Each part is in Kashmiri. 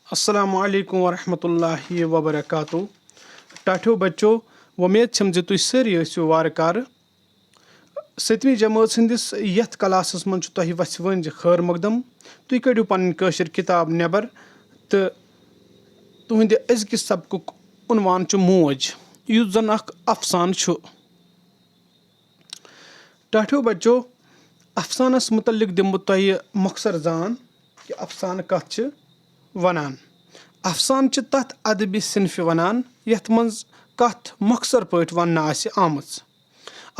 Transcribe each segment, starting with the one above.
अस्सलाम वालेकुम वरहमतुल्लाहि वबरकातुहू। टाठियो बच्चो, उम्मीद छम जे तुम सारी ٲسِو वारकार। 7वीं जमात हंदिस यथ क्लासस मन तुह वसवन खैर मकदम। तुम कड़ियो पन कशर किताब नेबर तो तुहंद अजकिस सबकुक उनवान मौज, युस जन अख अफसान छु। टाठियो बच्चो, अफसानस मुतलिक दिम तुह मुख्तर जान कि अफसान कथ वनान। अफसान तथ अदबी सिनफ वनान यथ मंज कथ मुख्तर पट वन आमच।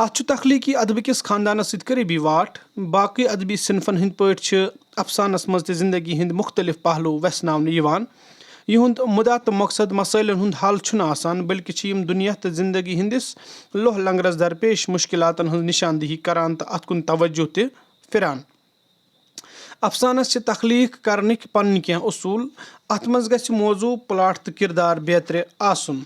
अत तख्लीकी अदब किस खानदानस सत करीबी वाट। बाकी अदबी सिनफन हंद पट अफसानस मज जिंदगी हंद मुख्तलिफ पहलू वसनावन यिवान। युंद मुदा तो मकसद मसैलन हुंद हल छुना आसान, बल्कि दुनिया तो जिंदगी हंदिस लोह लंगरस दरपेश मुश्किलातन हंज निशानदही करान तो अत कुन तवज्जो ते फिरान। अफसानस तख्लीक करनिक पन्न कह उसूल। अत मज गछ मौजू, प्लाट तो किरदार बेहतर आसन।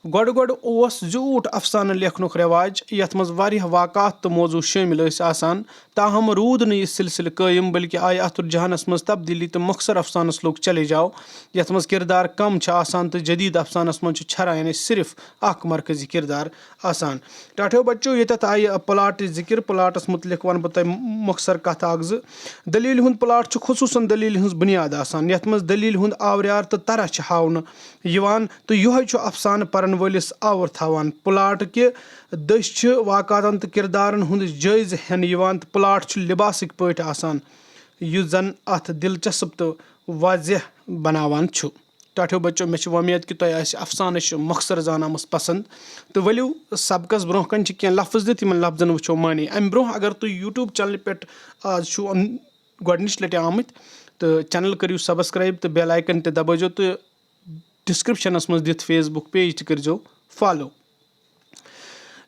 गोड़ ओस झूठ अफसान लेखनुक रिवाज, यथ मज वारियाह वाक़ात तो मौजू शामिल आसान। ताहम रूद न यह सिलसिल कायम, बल्कि आय अत रुझानस मज तब्दीली तो मुख्तर अफसानस लोग चले जाओ यथ मज किरदार कम आसान तो जदीद अफसानस मज छरा यानी सिर्फ अख मरकजी किरदार आसान। टाठियो बच्चो, ये आय प्लाट जिक्र। प्लाटस मुतलिक वन बह तुम मुख्तर कथ अख दलील हुंद प्लाट खुसूसन दलील हंज बुनियाद आसान, यथ मज दलील हुंद आवरियार तो तरह हावन यिवान तो यह अफसान परन वलिस आवर थावान। प्लाट के दश वाक़ातन तो किरदारन हुंद जायज हेन यिवान तो प्लाट लिबासिक पट आसान, युस जन अथ दिलचस्प तो वाज़ह बनावान छु। टाठियो बच्चो, मे उम्मीद कि तुम अफसान मुख्तर जान पसंद तो वलियो सबकस ब्रोह कन कह लफ्ज दित लफ्जन वो मानी। अम ब्रोह अगर तुम यूट्यूब चैनल पे आज गोडनिच लटि आमत तो चैनल करियो सब्सक्राइब तो बेल आइकन ते दबाइजो तो डिस्क्रिप्शनस मज दित फेसबुक पेज ते करिजो फॉलो।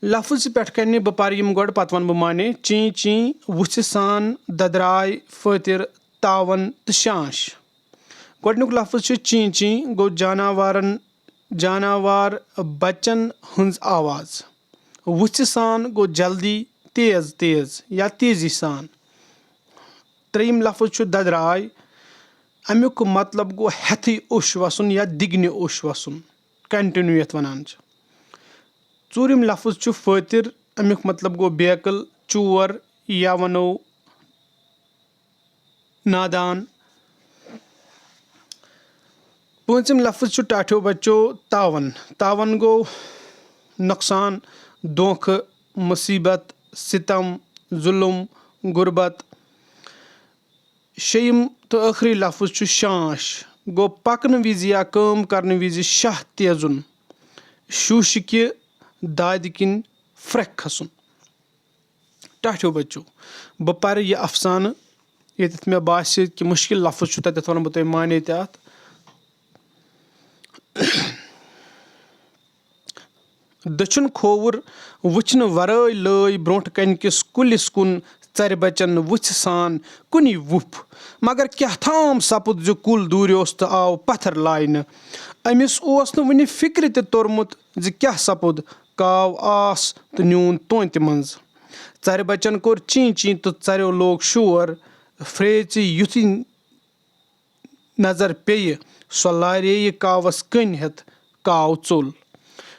लफ्ज पे कन बह पर गोड़ पत वन बह माने। ची ची वुछ सान ददराय फतिर तावन तो शांश। गोडनुक लफ्ज ची ची गो जानवर बच्चन हंज आवाज। वुछ सान गो जल्दी तेज तेज या तेजी सान। त्रेयम लफ्ज ददराय, अमुक मतलब गो हेथी उश वसन या दिग्न उश वसन, कंटिन्यू यथ वनान। चूरिम लफ्ज फतिर, अमुक मतलब गो बेकल, चोर या वनो नादान। पूंचम लफ्ज टाठियो बच्चो तावन। तावन गो नुकसान, धोख, मुसीबत, सितम, जुल्म, गुर्बत। शेयम तो आखिरी लफ्ज शांश, गो पकन विज या काम करने विज शाह तेजुन, शूश कि दाद किन फ्रेक खसन। टाठियो बच्चो, बह पर यह अफसान ये मे बास कि मुश्किल लफ्ज तथ वन बह तुम माने तथ। दछुन खोवर वुचन वराय लय ब्रोट कन किस कुलिस कुन चर बचन वुछ सान कुनि वुफ। मगर क्या थाम सपुद जो कुल दूरियोस तो आव पत्थर लाइन। अमिस ओस न वुनि फिक्र ते तोरमुत जो क्या सपुद, काव आस तो न्यून तोंत मंज। चर बचन कोर ची ची तो चरो लोग शोर। फ्रेच युथि नजर पे सो लारे कावस कन हेत काव चोल।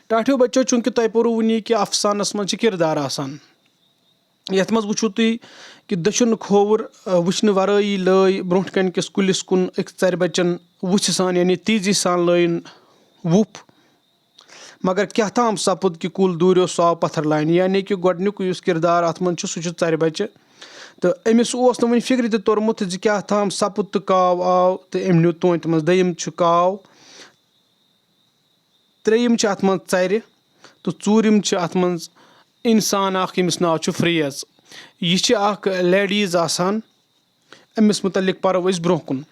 टाठियो बच्चो, चूंकि तुम पोरू वनी कि अफसानस मज किरदार आसान, यथ मज वुचु तुम कि दछुन खोवर वुचन वराई लय ब्रोट कन किस कुलिस कुन अक चर बचन वुछ सान यानी तेजी सान लयन वुफ। मगर क्या ताम सपुद कि कुल दूरियो सो आव पत्थर लाइन, यानी कि गोडनुक युस किरदार अथ मन सह चर बच्चे तो अमिस ओस न वुनि फिक्र ते तोरमुत जो क्या ताम सपुद तो काव आव तो अम न्यू तोंत मज। दयम काव, त्रेयम अथ मन चर तो चूरिम अथ मन इंसान अख यमिस नाव फ्रेज। यह लेडीज आसान, अमिस मुतलिक परो ब्रोह कुन।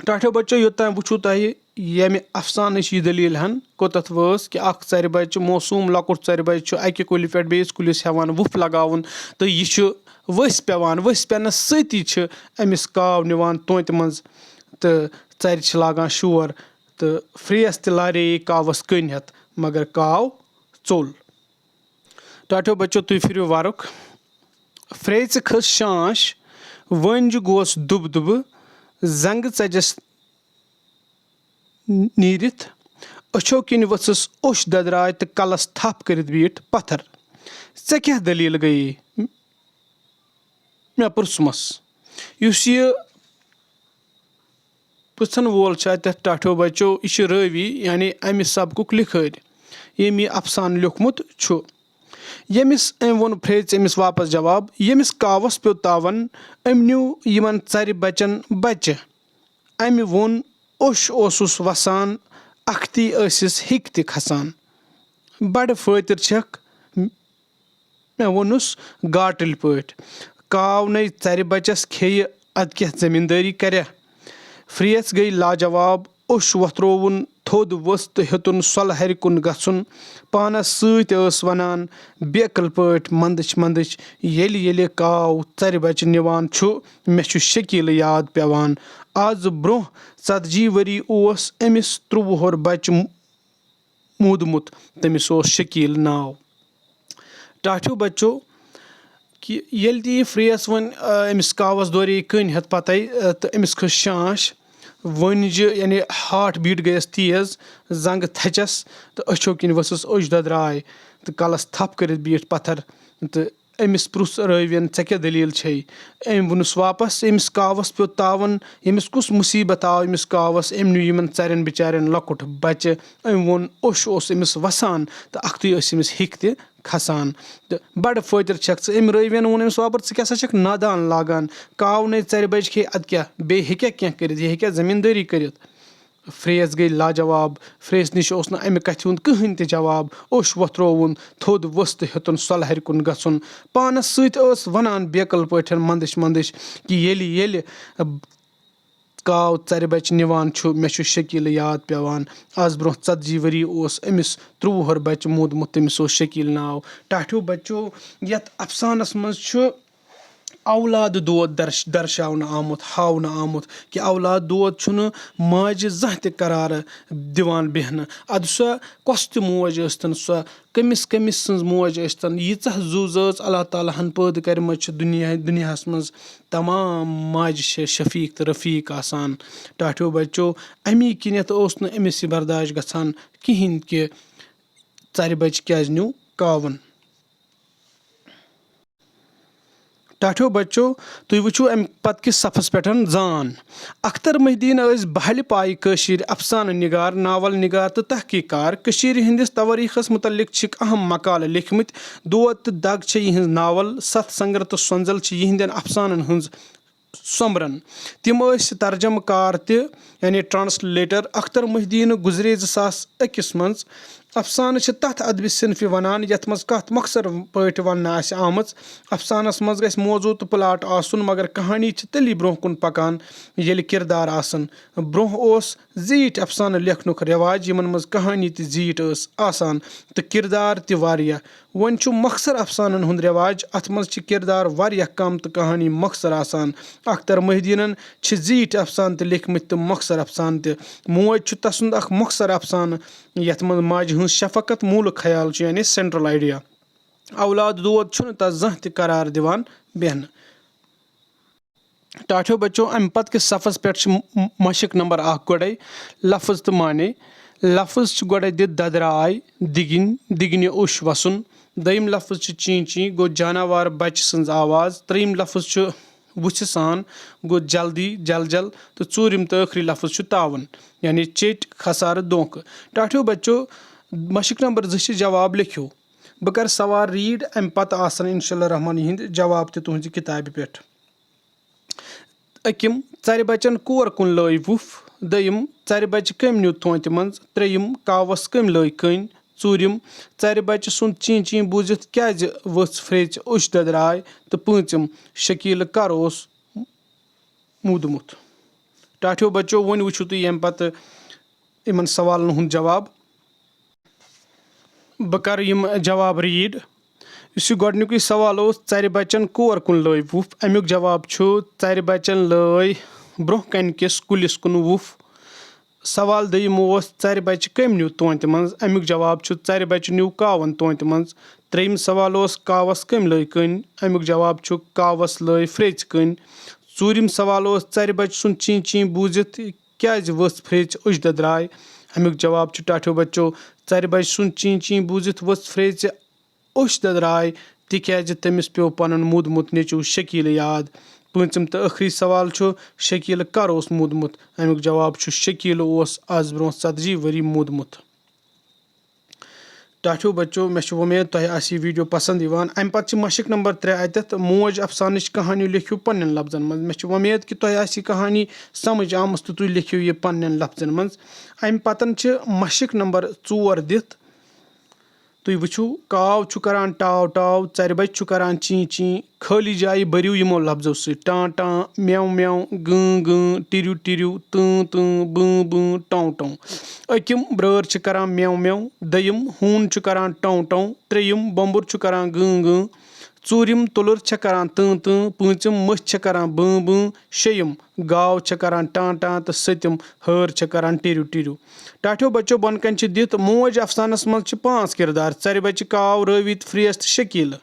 टाठियो बच्चो, योतान वुचु तुम यम अफसान यह दलील हन कोतथ वस कि अख चर बच्चे मौसूम लकुट चर बच्चे अकि कुलि पे बेस कुलिस हेवान वुफ लगावन तो यह वस पेवान। वस पेनस सती अमिस काव निवान तोंत मज तो चर लागान शोर तो फ्रेस ते लारे कावस कन हेत मगर काव चोल। टाठियो बच्चो, तुम फिर वारुक। फ्रेच खस शांश वंज गोस दुब दुब जंग चजस نیٖرِتھ أچھو کِنۍ ؤژھٕس اوٚش دٔدراے تہٕ کلس تھپھ کٔرِتھ بیٖٹھ پتھر. ژےٚ کیٛاہ دٔلیٖل گٔیے؟ مےٚ پرٛژھمس. یُس یہِ پرٛژھن وول چھُ اتٮ۪تھ ٹاٹھیو بچو یہِ چھُ رٲوی یعنی امہِ سبقُک لِکھٲرۍ ییٚمۍ یہِ افسانہٕ لیوٗکھمُت چھُ. ییٚمِس أمۍ ووٚن پھرٛیژِ أمِس واپس جواب. ییٚمِس کاوَس پیوٚو تاوَن أمۍ نیوٗ یِمن ژرِ بچن بچہِ. أمۍ ووٚن اوٚش اوسُس وسان اکھتی ٲسِس ہِکۍ تہِ کھسان. بڑٕ فٲطِر چھکھ مےٚ ووٚنُس گاٹٕلۍ پٲٹھۍ. کاو نے ژرِ بچس کھیٚیہِ ادٕ کیٛاہ زٔمیٖندٲری کریا؟ پھرٛیژ گٔیے لاجواب. اوٚش وۄتھرووُن تھوٚد ؤژھ تہٕ ہیوٚتُن سۄلہٕ ہرِ کُن گژھُن. پانس سۭتۍ ٲس ونان بیکٕل پٲٹھۍ منٛدٕچھ منٛدٕچھ ییٚلہِ ییٚلہِ کاو ژرِ بچہِ نِوان چھُ مےٚ چھُ شکیٖلہٕ یاد پیوان. آز برونٛہہ 40 ؤری اوس أمِس 3 وُہُر بچہِ موٗدمُت. تٔمِس اوس شکیٖل ناو. ٹاٹھیو بچو کہِ ییٚلہِ تہِ یہِ پھرٛیژ وۄنۍ أمِس کاوَس دورے کٔنۍ ہٮ۪تھ پتے تہٕ أمِس کھٔژ شانش. وٲنجہِ یعنی ہاٹ بیٖٹ گٔیَس تیز. زنٛگہٕ تھچس تہٕ أچھو کِنۍ ؤژھٕس اوٚش دٔدراے تہٕ کلس تھپھ کٔرِتھ بیٖٹھ پتھر. تہٕ أمِس پرٛژھ رٲوِین ژےٚ کیٛاہ دٔلیٖل چھے؟ أمۍ ووٚنُس واپس. ییٚمِس کاوَس پیوٚو تاوَن ییٚمِس کُس مُصیٖبت آو أمِس کاوَس أمۍ نیوٗ یِمن ژرٮ۪ن بِچارٮ۪ن لۄکُٹ بچہِ. أمۍ ووٚن اوٚش اوس أمِس وسان تہٕ اکھتُے ٲسۍ أمِس ہِکۍ تہِ کھسان. تہٕ بڑٕ فٲطِر چھکھ ژٕ. أمۍ رٲوِین ووٚن أمِس واپس ژٕ کیٛاہ سا چھکھ نادان لاگان؟ کاو نے ژرِ بچہِ کھیٚیہِ اَدٕ کیٛاہ بیٚیہِ ہیٚکیٛاہ کینٛہہ کٔرِتھ؟ یہِ ہیٚکیٛاہ زٔمیٖندٲری کٔرِتھ؟ پھرٛیژ گٔیے لاجواب. پھرٛیژِ نِش اوس نہٕ امہِ کتھِ ہُنٛد کٕہٕنۍ تہِ جواب. اوٚش وۄتھرووُن تھوٚد ؤژھ تہٕ ہیوٚتُن سۄلہٕ ہرِ کُن گژھُن. پانس سۭتۍ ٲس ونان بیکٕل پٲٹھۍ منٛدٕچھ منٛدٕچھ کہِ ییٚلہِ ییٚلہِ کاو ژرِ بچہِ نِوان چھُ مےٚ چھُ شکیٖلہٕ یاد پیوان. آز برونٛہہ 40 ؤری اوس أمِس 3 وُہُر بچہِ موٗدمُت. تٔمِس اوس شکیٖل ناو. ٹاٹھیو بچو یتھ افسانس منٛز چھُ اولاد دود درشاونہٕ آمُت ہاونہٕ آمُت کہِ اولاد دود چھُنہٕ ماجہِ زانٛہہ تہِ قرار دِوان بیٚہنہٕ. ادٕ سۄ کۄس تہِ موج ٲسۍتن سۄ کٔمِس کٔمِس سٕنٛز موج ٲسۍتن ییٖژاہ زُو زٲژ اللہ تعالیٰ ہن پٲدٕ کٔرمٕژ چھِ دُنیاہس منٛز تمام ماجہِ چھِ شفیٖق تہٕ رفیٖق آسان. ٹاٹھیو بچو امی کِنیتھ اوس نہٕ أمِس یہِ برداش گژھان کہیٖنۍ کہِ ژرِ بچہِ کیازِ نیوٗ کاوُن. ٹاٹھیو بچو تُہۍ وٕچھِو امہِ پتہٕ کِس صفس پٮ۪ٹھ زان. اختر محدیٖن ٲسۍ بحلہِ پایہِ کٲشِر افسانہٕ نِگار ناول نِگار تہٕ تحقیٖق کار. کٔشیٖرِ ہِنٛدِس توٲریٖخس مُتعلق چھِکھ اہم مقالہٕ لیکھمٕتۍ. دود تہٕ دگ چھےٚ یِہنٛز ناول. ستھ سنگر تہٕ سۄنٛزل چھِ یِہنٛدٮ۪ن افسانن ہٕنٛز سومبرن. تِم ٲسۍ ترجمہٕ کار تہِ یعنی ٹرانسلیٹر. اختر محدیٖن گُزرے 2001 منٛز. افسانہٕ چھِ تتھ ادبہِ صنفہِ ونان یتھ منٛز کتھ مۄخصر پٲٹھۍ وننہٕ آسہِ آمٕژ. افسانس منٛز گژھِ موضوٗع تہٕ پلاٹ آسُن مگر کہانی چھِ تیٚلی برونٛہہ کُن پکان ییٚلہِ کردار آسن. برونٛہہ اوس زیٖٹھ افسانہٕ لیکھنُک رٮ۪واج یِمن منٛز کہانی تہِ زیٖٹھ ٲس آسان تہٕ کردار تہِ واریاہ. وۄنۍ چھُ مۄخصر افسانن ہُنٛد رٮ۪واج اتھ منٛز چھِ کردار واریاہ کم تہٕ کہانی مۄخصر آسان. اختر محدیٖنن چھِ زیٖٹھ افسانہٕ تہِ لیکھمٕتۍ تہٕ مۄخصر افسانہٕ تہِ. موج چھُ تسُنٛد اکھ مۄخصر افسانہٕ یتھ منٛز ماجہِ ہٕنٛز شفقت موٗلہٕ خیال چھُ یعنی سینٹرل آیڈیا. اولاد دود چھُنہٕ تتھ زانٛہہ تہِ قرار دِوان بیٚہنہٕ. ٹاٹھیو بچو امہِ پتہٕ کِس صفس پٮ۪ٹھ چھِ مشق نمبر 1 گۄڈے لفظ تہٕ معنے. لفظ چھُ گۄڈے دِتھ ددراے دِگِنۍ دِگنہِ اوٚش وسُن. دوٚیِم لفظ چھُ چی چی گوٚو جاناوار بچہِ سٕنٛز آواز. ترٛیٚیِم لفظ چھُ وُژھِ سان گوٚو جلدی جل جل تہٕ ژوٗرِم تہٕ ٲخری لفظ چھُ تاوُن یعنی چیٚٹۍ خسارٕ دھونٛکہٕ. ٹاٹھیو بچو مشق نمبر 2 چھِ جواب لیکھِو. بہٕ کرٕ سوال ریٖڈ امہِ پتہٕ آسن انشاء اللہ رحمٰن یِہنٛدۍ جواب تہِ تُہنٛزِ کِتابہِ پٮ۪ٹھ. 1 ژرِ بچن کور کُن لٲے وُپھ. 2 ژرِ بچہِ کٔمۍ نیوٗ تھوتہِ منٛز. 3 کاوَس کٔمۍ لٲے کٔنۍ. 4 ژرِ بچہِ سُنٛد چی چی بوٗزِتھ کیازِ ؤژھ پھرٛیژِ اوٚش دٔدراے. تہٕ 5 شکیٖلہٕ کر اوس موٗدمُت. ٹاٹھیو بچو وۄنۍ وٕچھِو تُہۍ ییٚمہِ پتہٕ یِمن سوالن ہُنٛد جواب. بہٕ کرٕ یِم جواب ریٖڈ. یُس یہِ گۄڈٕنیُکُے سوال اوس ژرِ بچن کور کُن لٲے وُپھ. امیُک جواب چھُ ژرِ بچن لٲے برونٛہہ کنہِ کِس کُلِس کُن وُپھ. سوال دوٚیِم اوس ژرِ بچہِ کٔمۍ نیوٗ توتہِ منٛز. امیُک جواب چھُ ژرِ بچہِ نیوٗ کاوَن توتہِ منٛز. ترٛیٚیِم سوال اوس کاوَس کٔمۍ لٲے کٔنۍ. امیُک جواب چھُ کاوَس لٲے پھرٛیژِ کٔنۍ. ژوٗرِم سوال اوس ژرِ بچہِ سُنٛد چی چی بوٗزِتھ کیٛازِ ؤژھ فرٛیژِ أجۍ دٔدراے؟ اَمیُک جواب چھُ ٹاٹھیو بچو ژرِ بچہِ سُنٛد چی چی بوٗزِتھ ؤژھ فرٛیژِ أچھ دٔدراے تِکیٛازِ تٔمِس پیوٚو پنُن موٗدمُت نیٚچوٗ شکیٖلہٕ یاد۔ پوٗنٛژِم تہٕ ٲخری سوال چھُ شکیٖلہٕ کر اوس موٗدمُت؟ اَمیُک جواب چھُ شکیٖلہٕ اوس آز برونٛہہ 40 ؤری موٗدمُت۔ ٹاٹھیو بچو مےٚ چھُ وۄمید تۄہہِ آسہِ یہِ ویٖڈیو پسنٛد یِوان۔ اَمہِ پتہٕ چھِ مشق نمبر 3 اَتٮ۪تھ موج افسانٕچ کہانی لیکھِو پننٮ۪ن لفظن منٛز۔ مےٚ چھِ وۄمید کہِ تۄہہِ آسہِ یہِ کہانی سمجھ آمٕژ تہٕ تُہۍ لیکھِو یہِ پننٮ۪ن لفظن منٛز۔ اَمہِ پتہٕ چھِ مشق نمبر 4 دِتھ تُہۍ وٕچھِو کاو چھُ کران ٹاو ٹاو، ژرِ بچہِ چھُ کران چی چی، خٲلی جایہِ بٔرِو یِمو لفظو سۭتۍ ٹاں ٹاں، میوٕ میوٕ، گۭں گۭں، ٹِرِو ٹِرِو، تۭں تۭں، بۭں بۭں، ٹوں ٹوں۔ أکِم برٲر چھِ کران میوٕ میوٕ، دوٚیِم ہوٗن چھُ کران ٹوں ٹوں، ترٛیٚیِم بومبُر چھُ کران گۭں گۭں، ژوٗرِم تُلٕر چھےٚ کران تۭں تۭں، پوٗنٛژِم مٔچھ چھےٚ کران بۭں بۭں، شیٚیِم گاو چھےٚ کران ٹاں ٹاں تہٕ سٔتِم ہٲر چھےٚ کران ٹِرِو ٹِرِو۔ ٹاٹھیو بچو بۄنہٕ کنہِ چھِ دِتھ موج افسانس منٛز چھِ 5 کِردار: ژرِ بچہِ، کاو، رٲوِت، فرٛیس تہٕ شکیٖلہٕ۔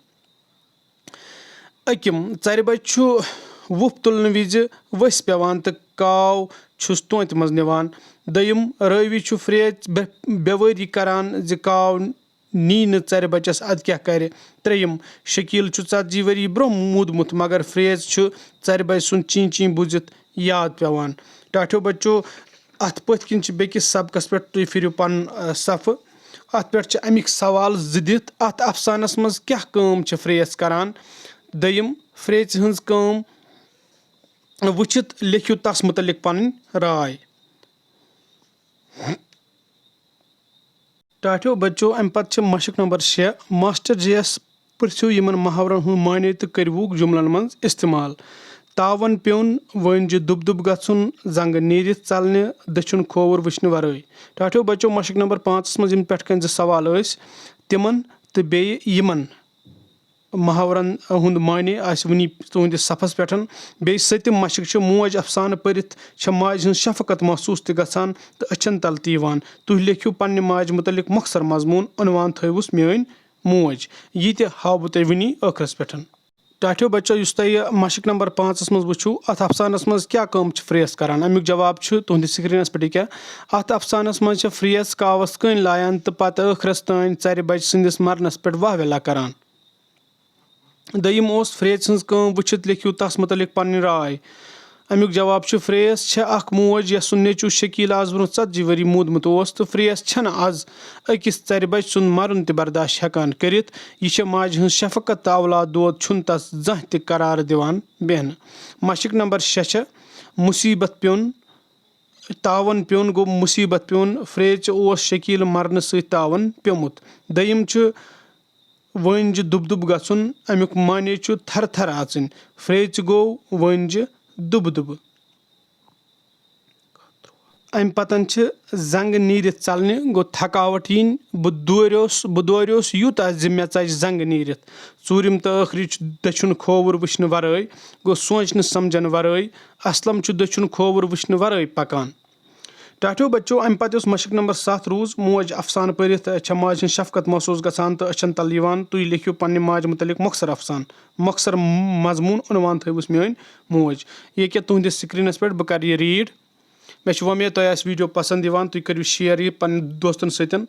أکِم ژرِ بچہِ چھُ وُپھ تُلنہٕ وِزِ ؤسۍ پیٚوان تہٕ کاو چھُس توتہِ منٛز نِوان۔ دوٚیِم رٲوی چھُ فرٛیژِ بیوٲری کران زِ کاو نی نہٕ ژرِ بچس اَدٕ کیاہ کرِ۔ ترٛیٚیِم شکیٖلہٕ چھُ 40 ؤری برونٛہہ موٗدمُت مگر فرٛیز چھُ ژرِ بچہِ سُنٛد چی چی بوٗزِتھ یاد پیٚوان۔ ٹاٹھیو بچو اَتھ پٔتھۍ کِنۍ چھِ بیٚکِس سبقس پٮ۪ٹھ تُہۍ پھِرِو پنُن صفہٕ۔ اَتھ پٮ۪ٹھ چھِ اَمِکۍ سوال 2 دِتھ اَتھ افسانس منٛز کیاہ کٲم چھِ فرٛیس کران؟ دوٚیِم فرٛیژِ ہٕنٛز کٲم وٕچھِتھ لیکھِو تس مُتعلق پنٕنۍ راے۔ ٹاٹھیو بچو اَمہِ پتہٕ چھِ مشق نمبر 6 ماسٹر جی یس پرٛژھِو یِمن محاورن ہُنٛد معنے تہٕ کٔرۍوُکھ جُملن منٛز استعمال۔ تاون پیوٚن وٲنجہِ دُب دُب گژھُن، زنٛگہٕ نیٖرِتھ ژلنہِ، دٔچھُن کھووُر وٕچھنہٕ ورٲے۔ ٹاٹھیو بچو مشق نمبر 5 منٛز یِم پٮ۪ٹھ کنۍ 2 سوال ٲسۍ تِمن تہٕ بیٚیہِ یِمن محاورن ہُنٛد معنے آسہِ وُنی تُہنٛدِس صفس پٮ۪ٹھ۔ بیٚیہِ 7م مشق چھِ موج افسانہٕ پٔرِتھ چھےٚ ماجہِ ہٕنٛز شفقت محسوٗس تہِ گژھان تہٕ أچھن تل تہِ یِوان؟ تُہۍ لیکھِو پننہِ ماجہِ مُتعلق مۄخصر مضموٗن، عنوان تھٲوِس میٲنۍ موج۔ یہِ تہِ ہاو بہٕ تۄہہِ وُنی ٲخرس پٮ۪ٹھ۔ ٹاٹھیو بچو یُس تۄہہِ مشق نمبر 5 منٛز وٕچھِو اتھ افسانس منٛز کیاہ کٲم چھِ فرٛیس کران؟ امیُک جواب چھُ تُہنٛدِس سکریٖنس پٮ۪ٹھ ییٚکیاہ۔ اتھ افسانس منٛز چھےٚ فرٛیس کاوس کٔنۍ لایان تہٕ پتہٕ ٲخرس تانۍ ژرِ بچہِ سٕنٛدِس مرنس پٮ۪ٹھ واہ ویلا کران۔ دوٚیِم اوس فرٛیژِ ہٕنٛز کٲم وٕچھِتھ لیکھِو تس مُتعلق پنٕنۍ راے۔ امیُک جواب چھُ فرٛیس چھےٚ اکھ موج یس سُنٛد نیٚچوٗ شکیٖل آز برونٛہہ 40 ؤری موٗدمُت اوس تہٕ فرٛیس چھنہٕ آز أکِس ژرِ بچہِ سُنٛد مرُن تہِ برداشت ہٮ۪کان کٔرِتھ۔ یہِ چھےٚ ماجہِ ہٕنٛز شفقت تہٕ اولاد دود چھُنہٕ تس زانٛہہ تہِ قرار دِوان بیٚہنہٕ۔ مشق نمبر 6 چھےٚ مُصیٖبت پیوٚن۔ تاون پیوٚن گوٚو مُصیٖبت پیوٚن، فرٛیژِ اوس شکیٖلہٕ مرنہٕ سۭتۍ تاون پیوٚمُت۔ دوٚیِم چھُ وٲنجہِ دُب دُب گژھُن، امیُک معنے چھُ تھرٕ تھرٕ اژٕنۍ، فرٛیژِ گوٚو وٲنجہِ دُبہٕ دُبہٕ۔ امہِ پتن چھِ زنٛگہٕ نیٖرِتھ ژلنہِ گوٚو تھکاوٹ یِنۍ، بہٕ دوریوس یوٗتاہ زِ مےٚ ژجہِ زنٛگہٕ نیٖرِتھ۔ ژوٗرِم تہٕ ٲخری چھُ دٔچھُن کھووُر وٕچھنہٕ ورٲے گوٚو سونٛچنہٕ سمجھن ورٲے، اسلم چھُ دٔچھُن کھووُر وٕچھنہٕ ورٲے پکان۔ ٹاٹھیو بچو امہِ پتہٕ یُس مشق نمبر 7 روٗز موج افسانہٕ پٔرِتھ چھےٚ ماجہِ ہٕنٛز شفقت محسوٗس گژھان تہٕ أچھن تل یِوان۔ تُہۍ لیکھِو پننہِ ماجہِ مُتعلق مۄخصر افسانہٕ، مۄخصر مضموٗن، عنوان تھٲوِس میٲنۍ موج۔ ییٚکیاہ تُہنٛدِس سکریٖنس پٮ۪ٹھ بہٕ کرٕ یہِ ریٖڈ۔ مےٚ چھِ وۄمید تۄہہِ آسہِ ویٖڈیو پسنٛد یِوان تُہۍ کٔرِو شیر یہِ پنٕنٮ۪ن دوستن سۭتۍ۔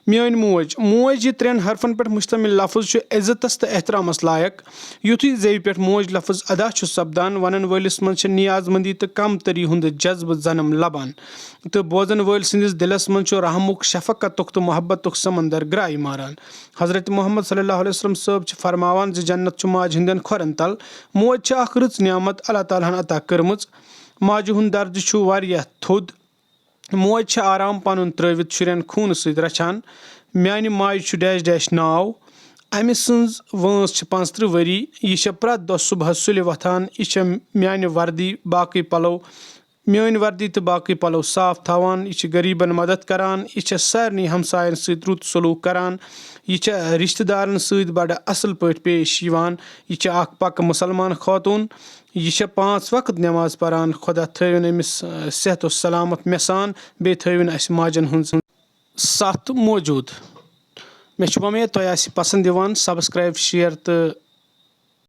میٲنۍ موج موج یہِ 3 حرفن پٮ۪ٹھ مُشتمل لفظ چھُ عزتس تہٕ احترامس لایق۔ یِتھُے زیوِ پٮ۪ٹھ موج لفظ ادا چھُ سپدان ونن وٲلِس منٛز چھِ نیاز مندی تہٕ کمتری ہُنٛد جذبہٕ زنم لبان تہٕ بوزن وٲلۍ سٕنٛدِس دِلس منٛز چھُ رحمُک، شفقتُک تہٕ محبتُک سمندر گرٛاے ماران۔ حضرت محمد ص صٲب چھِ فرماوان زِ جنت چھُ ماجہِ ہٕنٛدٮ۪ن کھۄرن تل۔ موج چھِ اکھ رٕژ نعمت اللہ تعالیٰ ہن عطا کٔرمٕژ۔ ماجہِ ہُنٛد درجہٕ چھُ واریاہ تھوٚد۔ موج چھےٚ آرام پنُن ترٲوِتھ شُرٮ۪ن خوٗنہٕ سۭتۍ رچھان۔ میانہِ ماجہِ چھُ ڈیش ڈیش ناو۔ أمہِ سٕنٛز وٲنٛس چھِ 35 ؤری۔ یہِ چھےٚ پرٛٮ۪تھ دۄہ صبحس سُلہِ وۄتھان۔ یہِ چھےٚ میانہِ وردی میٲنۍ وردی تہٕ باقٕے پلو صاف تھاوان۔ یہِ چھِ غریٖبن مدد کران۔ یہِ چھےٚ سارنٕے ہمساین سۭتۍ رُت سلوٗک کران۔ یہِ چھےٚ رشتہٕ دارن سۭتۍ بڑٕ اصل پٲٹھۍ پیش یِوان۔ یہِ چھےٚ اکھ پکہٕ مُسلمان خوطوٗن۔ یہِ چھےٚ 5 وقت نٮ۪ماز پران۔ خۄدا تھٲوِن أمِس صحت و سلامت مےٚ سان، بیٚیہِ تھٲوِن اسہِ ماجٮ۪ن ہٕنٛز ساتھ موٗجوٗد۔ مےٚ چھِ وۄمید تۄہہِ آسہِ پسنٛد یِوان۔ سبسکرایب، شیر تہٕ